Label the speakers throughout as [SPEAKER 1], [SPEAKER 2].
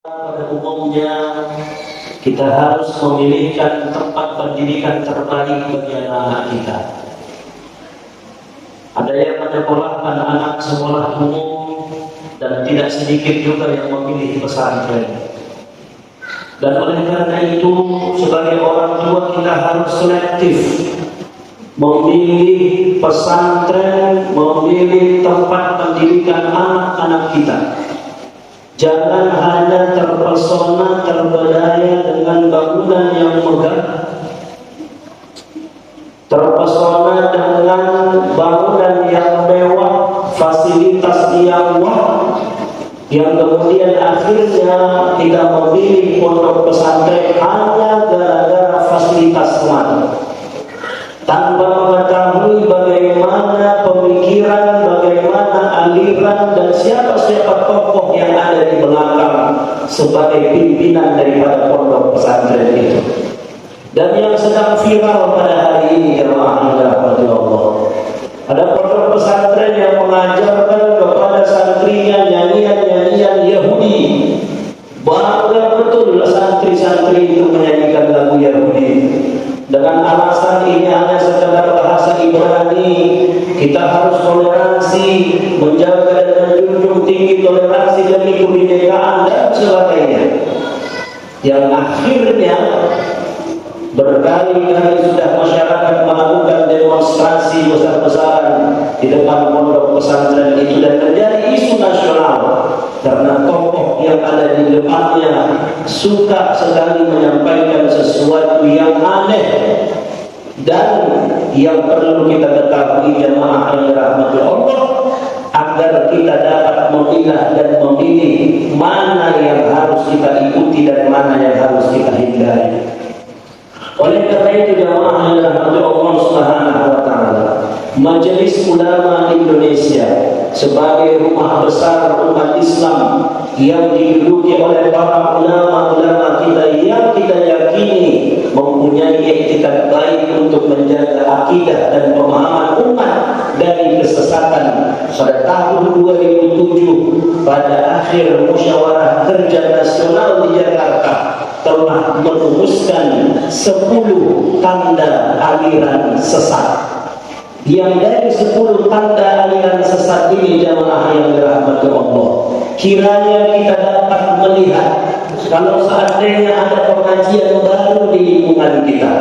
[SPEAKER 1] Pada umumnya kita harus memilihkan tempat pendidikan terbaik bagi anak-anak kita. Ada yang menyekolahkan anak sekolah umum dan tidak sedikit juga yang memilih pesantren. Dan oleh karena itu sebagai orang tua kita harus selektif memilih pesantren, memilih tempat pendidikan anak-anak kita. Jangan hanya terpesona, terpedaya dengan bangunan yang megah, terpesona dengan bangunan yang mewah, fasilitas yang wah, yang kemudian akhirnya kita memilih pondok pesantren hanya gara-gara fasilitas semata, tanpa mengetahui bagaimana pemikiran, bagaimana aliran dan siapa-siapa tokoh yang ada di belakang sebagai pimpinan daripada pondok pesantren itu. Dan yang sedang viral pada hari ini, jemaah yang dirahmati Allah, ada pondok pesantren yang mengajarkan kepada santrinya nyanyian-nyanyian Yahudi. Bangga betul santri-santri itu menyanyikan lagu Yahudi dengan alasan ini hanya sekedar bahasa Ibrani. Kita harus toleransi, menjaga dan menjunjung tinggi toleransi demi kebinekaan dan sebagainya. Yang akhirnya berkali-kali sudah masyarakat melakukan demonstrasi besar-besaran di depan pondok pesantren itu dan menjadi isu nasional karena tokoh yang ada di depannya suka sekali menyampaikan sesuatu yang aneh. Dan yang perlu kita ketahui jemaah yang dirahmati Allah, agar kita dapat memilah dan memilih mana yang harus kita ikuti dan mana yang harus kita hindari. Oleh karena itu jemaah yang dirahmati Allah Subhanahu wa taala, Majelis Ulama Indonesia sebagai rumah besar umat Islam yang diduduki oleh para ulama-ulama kita yang kita yakini mempunyai etikat baik untuk menjaga akidah dan pemahaman umat dari kesesatan. Pada tahun 2007 pada akhir musyawarah kerja nasional di Jakarta telah merumuskan 10 tanda aliran sesat. Yang dari 10 tanda aliran sesat ini jamaah yang dirahmati Allah, kiranya kita dapat melihat kalau seandainya ada pengajian baru di lingkungan kita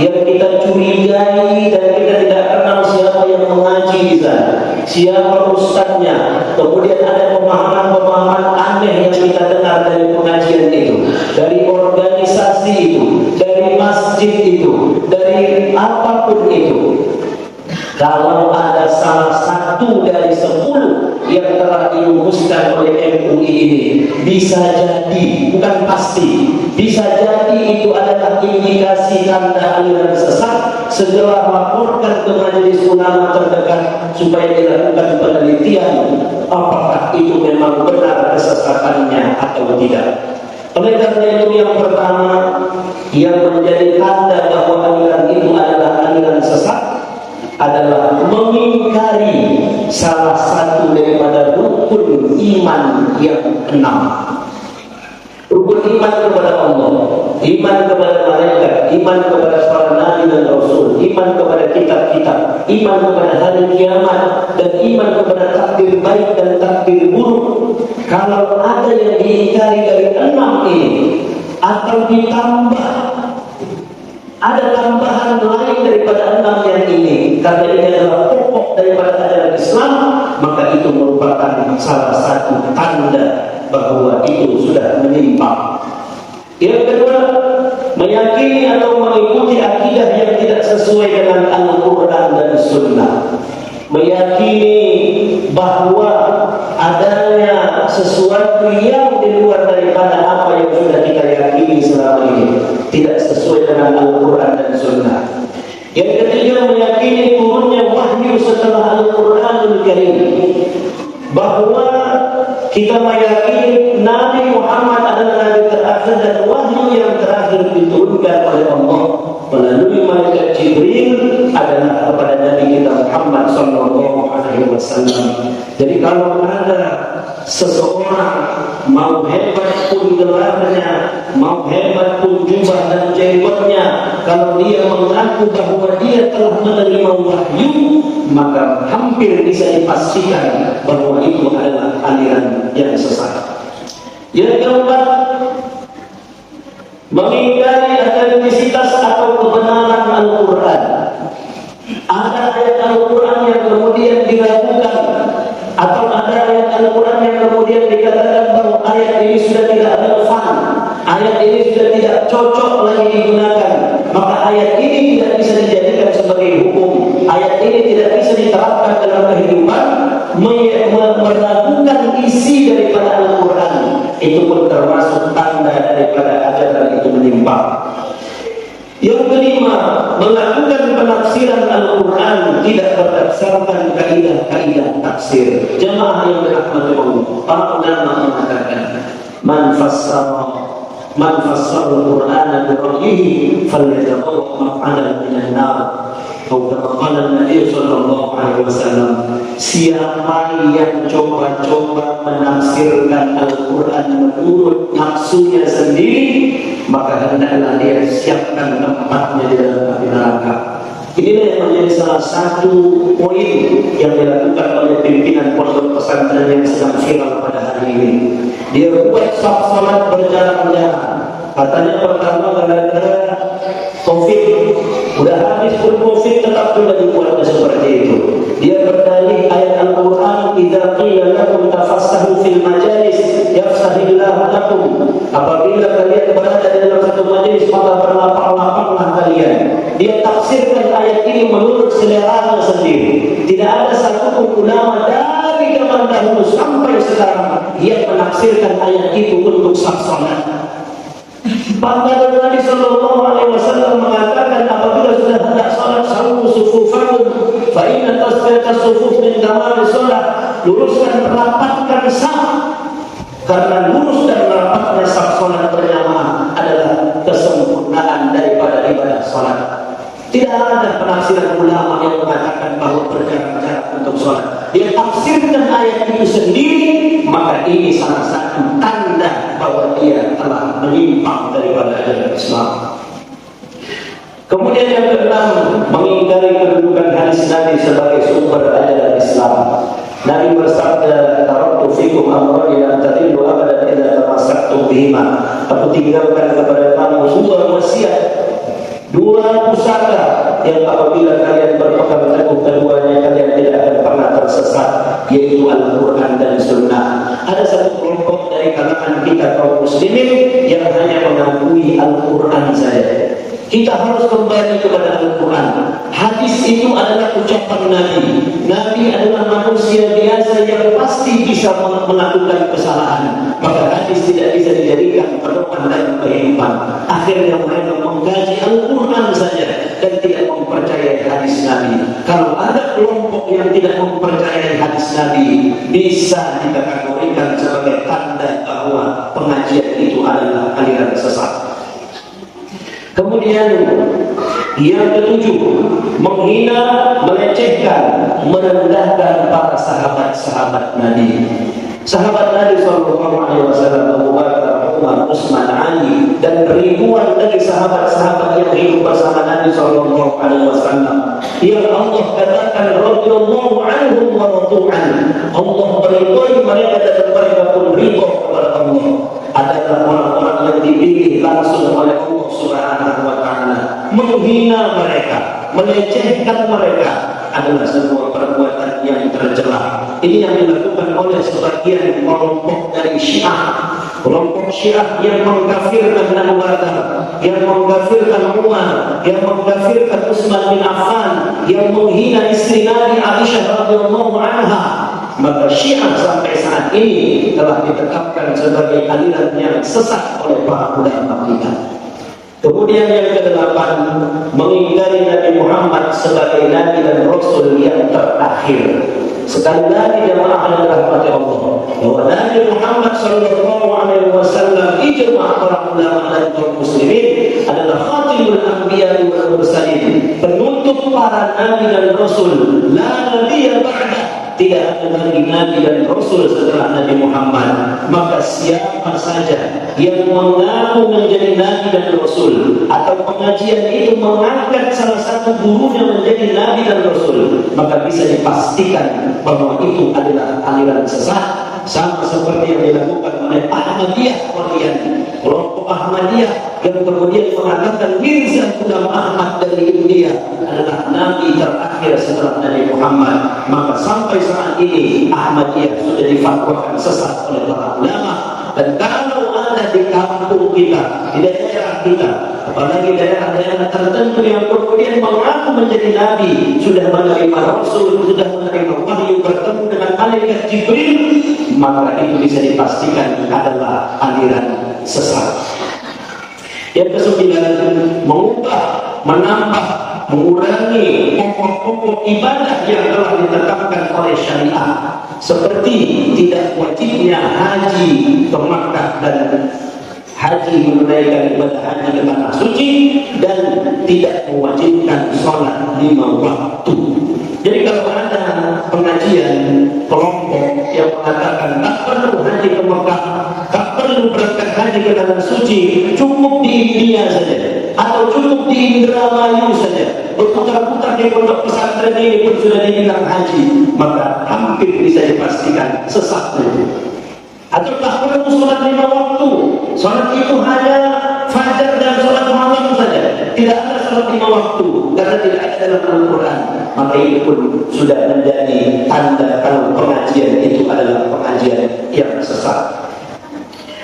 [SPEAKER 1] yang kita curigai dan kita tidak kenal siapa yang mengaji di sana, siapa ustadznya, kemudian ada pemahaman-pemahaman aneh yang kita dengar dari pengajian itu, dari organisasi itu, dari masjid itu, dari apapun itu. Kalau ada salah satu dari 10 yang telah dirumuskan oleh MUI ini, bisa jadi, bukan pasti, bisa jadi itu adalah indikasi tanda aliran sesat, segera laporkan ke majelis ulama terdekat supaya dilakukan penelitian apakah itu memang benar kesesatannya atau tidak. Oleh karena itu yang pertama yang menjadi tanda bahwa aliran itu adalah aliran sesat adalah mengingkari salah satu daripada rukun iman yang 6. Rukun iman kepada Allah, iman kepada malaikat, iman kepada para nabi dan rasul, iman kepada kitab-kitab, iman kepada hari kiamat, dan iman kepada takdir baik dan takdir buruk. Kalau ada yang diingkari dari 6 ini atau ditambah ada tambahan lain daripada 6 yang ini, karena ini adalah pokok daripada ajaran Islam, maka itu merupakan salah satu tanda bahwa itu sudah menyimpang. Yang kedua, meyakini atau mengikuti akidah yang tidak sesuai dengan Al-Quran dan Sunnah. Meyakini bahwa adanya sesuatu yang di luar daripada apa yang sudah kita yakini selama ini, tidak sesuai dengan Al-Quran dan Sunnah. Yang ketiga, meyakini turunnya wahyu setelah Al-Quranul Karim, bahwa kita meyakini Nabi Muhammad adalah Nabi terakhir dan wahyu yang terakhir diturunkan oleh Allah melalui malaikat Jibril adalah kepada Nabi kita Muhammad sallallahu alaihi wasallam. Jadi kalau ada seseorang mau hebat pun gelarnya, mau hebat pun jubah dan jenggotnya, kalau dia mengaku bahwa dia telah menerima wahyu, maka hampir bisa dipastikan bahwa itu adalah aliran yang sesat. Yang keempat, mengingkari autentisitas atau kebenaran Al-Quran. Ada ayat Al-Quran yang kemudian diragukan, atau ada ayat Al-Quran yang kemudian dikatakan bahwa ayat ini sudah tidak relevan, ayat ini sudah tidak cocok lagi digunakan, maka ayat ini tidak bisa dijadikan sebagai hukum, ayat ini tidak bisa diterapkan dalam kehidupan. Meragukan isi daripada Al-Quran, itu pun termasuk tanda daripada ajaran itu menyimpang. Yang kelima, melakukan penafsiran Al-Quran tidak berdasarkan kaidah-kaidah tafsir. Jemaah yang dirahmati Allah, para ulama mengatakan, man fassara Al-Quran bi ra'yihi falyatabawwa maq'adahu minan nar. Atau kata Nabi sallallahu alaihi wasallam, siapa yang coba-coba menafsirkan Al-Quran menurut nafsunya sendiri, maka hendaklah dia siapkan tempatnya di dalam api neraka. Inilah yang menjadi salah satu poin yang dilakukan oleh pimpinan pondok pesantren yang sedang viral pada hari ini. Dia buat salat berjalan-jalan. Katanya pertama gara-gara COVID, udah habis pun COVID tetap juga dibuatnya seperti itu. Dia berdalih ayat Al-Quran, idza qila lakum tafassahu fil majalis yafsahillahu lakum. Apabila kalian berada di dalam satu majelis, maka berlapang-lapanglah kalian. Dia tafsirkan ayat ini menurut selera sendiri. Tidak ada satu ulama dari zaman dahulu sampai sekarang yang menafsirkan ayat itu untuk sah salat. Padahal Nabi sallallahu alaihi wasallam mengatakan, apabila sudah hendak salat, sawu sufufakum fa inna tasfiyata sufuf min tamam salat. Luruskan, rapatkan saf, karena lurus dan rapatnya saf salat berjamaah adalah kesempurnaan daripada ibadah salat. Tidak ada penafsiran ulama yang mengatakan bahwa berjarak-jarak untuk salat. Dia tafsirkan ayat itu sendiri, maka ini salah satu tanda bahwa dia telah menyimpang daripada ajaran Islam. Kemudian yang keenam, mengingkari kedudukan hadis Nabi sebagai sumber ajaran Islam. Nabi bersabda, taraktu fikum amran la tadillu abadan idza tamassaktum bihima. Aku tinggalkan kepada kamu dua wasiat, dua pusaka yang apabila kalian berpegang teguh keduanya, kalian tidak akan pernah tersesat, yaitu Al-Quran dan Sunnah. Ada satu kelompok dari kalangan kita kaum muslimin yang hanya mengakui Al-Quran saja. Kita harus kembali kepada Al-Quran. Hadis itu adalah ucapan Nabi. Nabi adalah manusia biasa yang pasti bisa melakukan kesalahan. Maka hadis tidak bisa dijadikan pedoman dalam kehidupan. Akhirnya mereka mengkaji Al-Quran saja dan tidak mempercayai hadis Nabi. Kalau ada kelompok yang tidak mempercayai hadis Nabi, bisa dikategorikan sebagai tanda bahwa pengajian itu adalah aliran sesat. Kemudian yang ketujuh, menghina, melecehkan, merendahkan para sahabat-sahabat Nabi. Sahabat Nabi SAW, Abu Bakar, Umar, Utsman, Ali, dan ribuan dari sahabat-sahabat yang hidup bersama Nabi SAW, yang Allah katakan radhiyallahu anhum wa radu an. Allah meridhai mereka dan mereka pun ridha kepada Allah. Adalah orang-orang yang dipilih langsung oleh Allah Subhanahu wa taala. Menghina mereka, melecehkan mereka adalah sebuah perbuatan yang tercela. Ini yang dilakukan oleh sebagian kelompok dari Syiah. Kelompok Syiah yang mengkafirkan Abu Bakar, yang mengkafirkan Umar, yang mengkafirkan Utsman bin Affan, yang menghina istri Nabi Aisyah radhiyallahu anha. Maka Syiah sampai saat ini telah ditetapkan sebagai aliran yang sesat oleh para ulama kita. Kemudian yang kedelapan, mengingkari Nabi Muhammad sebagai Nabi dan Rasul yang terakhir. Sekali lagi jemaah yang dirahmati Allah, bahwa Nabi Muhammad SAW ijma' para ulama dan kaum muslimin adalah khatimul anbiya wal mursalin, penutup para nabi dan rasul. La nabiyya ba'da, tidak ada lagi Nabi dan Rasul setelah Nabi Muhammad, maka siapa saja yang mengaku menjadi Nabi dan Rasul atau pengajian itu mengangkat salah satu gurunya menjadi Nabi dan Rasul, maka bisa dipastikan bahwa itu adalah aliran sesat, sama seperti yang dilakukan oleh Ahmadiyah kelompok Ahmadiyah yang kemudian mengatakan Mirza Ghulam Ahmad dari India adalah Nabi terakhir setelah Nabi Muhammad. Maka sampai saat ini Ahmadiyah sudah difatwakan sesat oleh para ulama. Dan kalau ada di kampung kita, di daerah kita, apalagi daerah-daerah tertentu yang kemudian mengaku menjadi Nabi, sudah menerima Rasul, sudah menerima wahyu, bertemu dengan malaikat Jibril, maka itu bisa dipastikan adalah aliran sesat. Yang kesembilan, mengubah, menambah, mengurangi pokok-pokok ibadah yang telah ditetapkan oleh syariah, seperti tidak wajibnya haji ke Makkah dan haji menunaikan ibadah haji ke tanah suci, dan tidak mewajibkan sholat 5 waktu. Jadi kalau ada pengajian kelompok yang mengatakan tak perlu haji ke Mekah, tak perlu berangkat haji ke tanah suci, cukup di India saja atau cukup di Indramayu saja, berputar-putar di pondok pesantren ini pun sudah dibilang haji, maka hampir bisa dipastikan sesat itu. Atau tak perlu sholat 5 waktu, sholat itu hanya fajar dan sholat malam saja, tidak ada sholat 5 waktu karena tidak ada dalam Al-Quran. Maka itu pun sudah menjadi tanda kalau pengajian itu adalah pengajian yang sesat.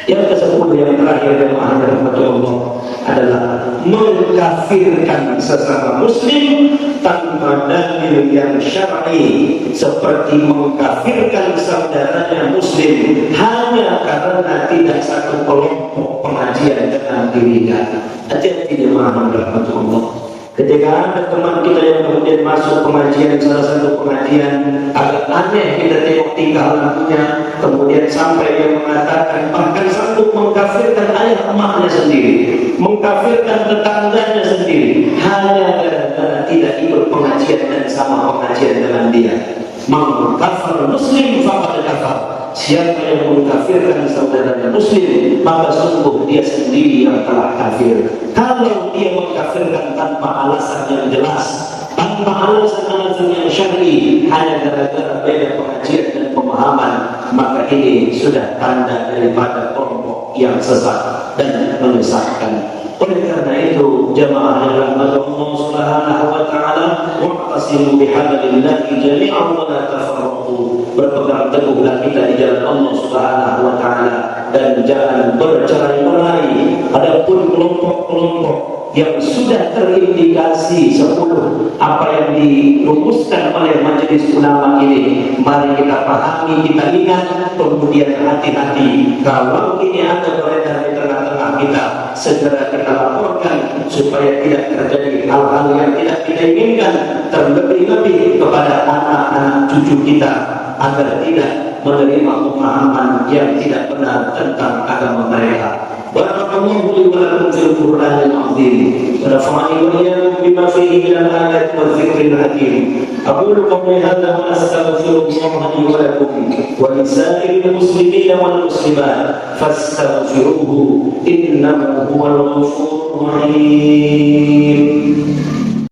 [SPEAKER 1] Yang ke-10 yang terakhir yang Allah adalah mengkafirkan sesama muslim tanpa dalil yang syar'i, seperti mengkafirkan saudaranya muslim hanya karena tidak satu kelompok pengajian dengan dirinya. Hati-hati jemaah rahmatullah. Ketika ada teman kita yang kemudian masuk pengajian, salah satu pengajian agak aneh kita tengok tingkah lakunya, kemudian sampai yang mengatakan bahkan sanggup mengkafirkan ayah emaknya sendiri, mengkafirkan tetangganya sendiri, hanya gara-gara tidak ikut pengajian dan sama pengajian dengan dia. Man kafar muslim faqad kafar. Siapa yang mengkafirkan saudaranya muslim, maka sungguh dia sendiri yang telah kafir. Kalau dia mengkafirkan tanpa alasan yang jelas, tanpa alasan-alasan yang syar'i, hanya gara-gara beda pengajian dan pemahaman, maka ini sudah tanda daripada kelompok yang sesat dan menyesatkan. Oleh karena itu, jamaah yang rahmat Allah Subhanahu wa taala, wa'tasimu bihablillahi jami'an wa la tafarraqu. Berpegang teguhlah kita di jalan Allah Subhanahu wa taala dan jangan bercerai-berai. Adapun kelompok-kelompok yang sudah terindikasi 10 apa yang dirumuskan oleh majelis ulama ini, mari kita pahami, kita ingat, kemudian hati-hati. Kalau ini ada beredar di tengah-tengah kita, segera kita laporkan supaya tidak terjadi hal-hal yang tidak kita inginkan, terlebih-lebih kepada anak-anak cucu kita, agar tidak menerima pemahaman yang tidak benar tentang agama mereka. Barakallahu li wa lakum fil Qur'anil azim wa nafa'ani wa iyyakum bima fihi minal ayati wa dzikril hakim. Aqulu qawli hadza wa astaghfirullaha li wa lakum wa lisa'iril muslimin wal muslimat fastaghfiruhu innahu huwal ghafurur rahim.